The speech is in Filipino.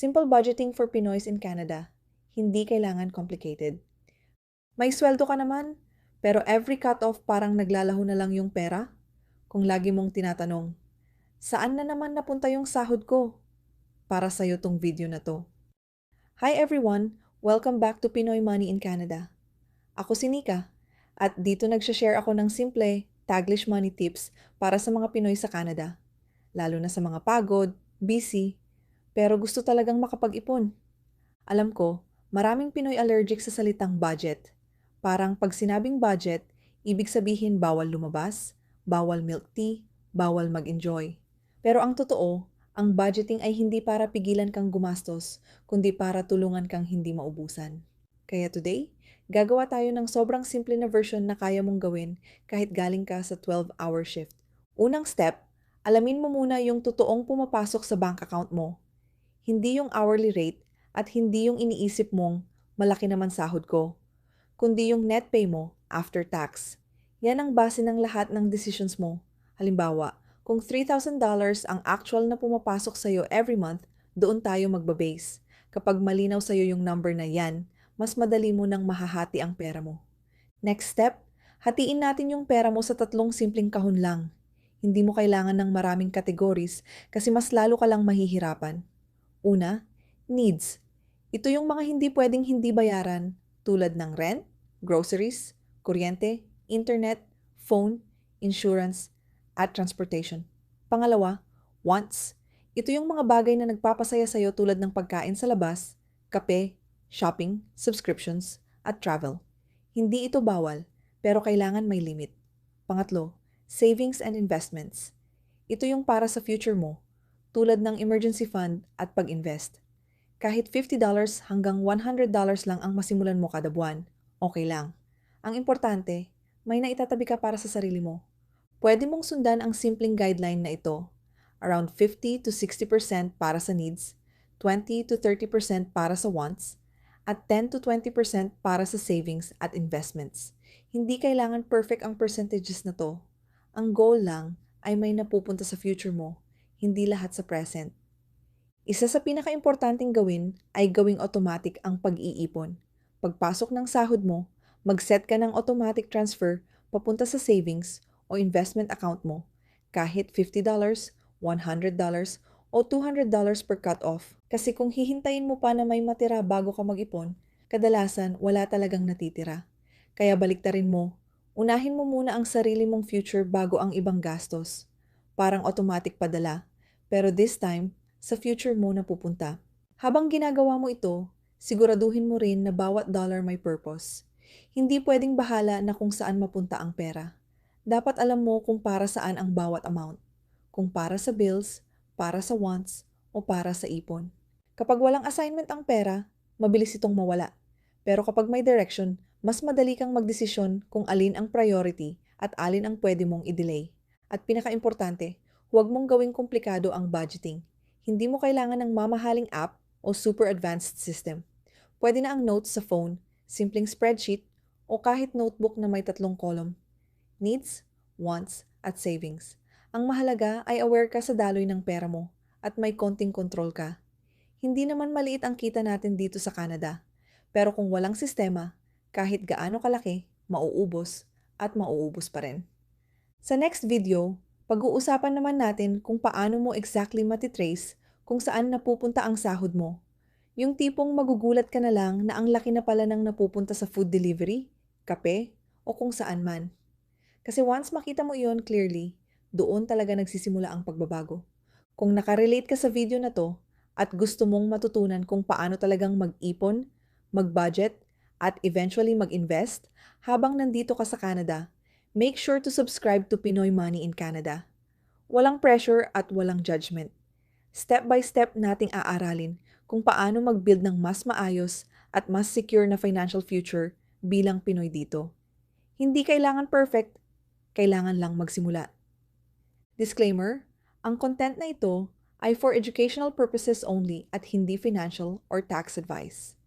Simple budgeting for Pinoys in Canada. Hindi kailangan complicated. May sweldo ka naman, pero every cut-off parang naglalaho na lang yung pera? Kung lagi mong tinatanong, saan na naman napunta yung sahod ko? Para sa'yo tong video na to. Hi everyone! Welcome back to Pinoy Money in Canada. Ako si Nika, at dito nagsha-share ako ng simple, taglish money tips para sa mga Pinoy sa Canada. Lalo na sa mga pagod, busy, pero gusto talagang makapag-ipon. Alam ko, maraming Pinoy allergic sa salitang budget. Parang pag sinabing budget, ibig sabihin bawal lumabas, bawal milk tea, bawal mag-enjoy. Pero ang totoo, ang budgeting ay hindi para pigilan kang gumastos, kundi para tulungan kang hindi maubusan. Kaya today, gagawa tayo ng sobrang simple na version na kaya mong gawin kahit galing ka sa 12-hour shift. Unang step, alamin mo muna yung totoong pumapasok sa bank account mo. Hindi yung hourly rate at hindi yung iniisip mong malaki naman sahod ko, kundi yung net pay mo after tax. Yan ang base ng lahat ng decisions mo. Halimbawa, kung $3,000 ang actual na pumapasok sa'yo every month, doon tayo magbabase. Kapag malinaw sa'yo yung number na yan, mas madali mo nang mahahati ang pera mo. Next step, hatiin natin yung pera mo sa 3 simpleng kahon lang. Hindi mo kailangan ng maraming categories kasi mas lalo ka lang mahihirapan. Una, needs. Ito yung mga hindi pwedeng hindi bayaran tulad ng rent, groceries, kuryente, internet, phone, insurance, at transportation. Pangalawa, wants. Ito yung mga bagay na nagpapasaya sa'yo tulad ng pagkain sa labas, kape, shopping, subscriptions, at travel. Hindi ito bawal, pero kailangan may limit. Pangatlo, savings and investments. Ito yung para sa future mo, tulad ng emergency fund at pag-invest. Kahit $50 hanggang $100 lang ang masimulan mo kada buwan, okay lang. Ang importante, may naitatabi ka para sa sarili mo. Pwede mong sundan ang simpleng guideline na ito. Around 50 to 60% para sa needs, 20 to 30% para sa wants, at 10 to 20% para sa savings at investments. Hindi kailangan perfect ang percentages na to. Ang goal lang ay may napupunta sa future mo, hindi lahat sa present. Isa sa pinaka-importanting gawin ay gawing automatic ang pag-iipon. Pagpasok ng sahod mo, mag-set ka ng automatic transfer papunta sa savings o investment account mo, kahit $50, $100, o $200 per cut-off. Kasi kung hihintayin mo pa na may matira bago ka mag-ipon, kadalasan wala talagang natitira. Kaya baliktarin mo, unahin mo muna ang sarili mong future bago ang ibang gastos. Parang automatic padala, pero this time, sa future mo na pupunta. Habang ginagawa mo ito, siguraduhin mo rin na bawat dollar may purpose. Hindi pwedeng bahala na kung saan mapunta ang pera. Dapat alam mo kung para saan ang bawat amount. Kung para sa bills, para sa wants, o para sa ipon. Kapag walang assignment ang pera, mabilis itong mawala. Pero kapag may direction, mas madali kang magdesisyon kung alin ang priority at alin ang pwede mong i-delay. At pinaka-importante, huwag mong gawing komplikado ang budgeting. Hindi mo kailangan ng mamahaling app o super advanced system. Pwede na ang notes sa phone, simpleng spreadsheet, o kahit notebook na may 3 column. Needs, wants, at savings. Ang mahalaga ay aware ka sa daloy ng pera mo at may konting control ka. Hindi naman maliit ang kita natin dito sa Canada. Pero kung walang sistema, kahit gaano kalaki, mauubos at mauubos pa rin. Sa next video, pag-uusapan naman natin kung paano mo exactly matitrace kung saan napupunta ang sahod mo. Yung tipong magugulat ka na lang na ang laki na pala ng napupunta sa food delivery, kape, o kung saan man. Kasi once makita mo iyon clearly, doon talaga nagsisimula ang pagbabago. Kung nakarelate ka sa video na to at gusto mong matutunan kung paano talagang mag-ipon, mag-budget, at eventually mag-invest habang nandito ka sa Canada, make sure to subscribe to Pinoy Money in Canada. Walang pressure at walang judgment. Step by step nating aaralin kung paano mag-build ng mas maayos at mas secure na financial future bilang Pinoy dito. Hindi kailangan perfect, kailangan lang magsimula. Disclaimer, ang content na ito ay for educational purposes only at hindi financial or tax advice.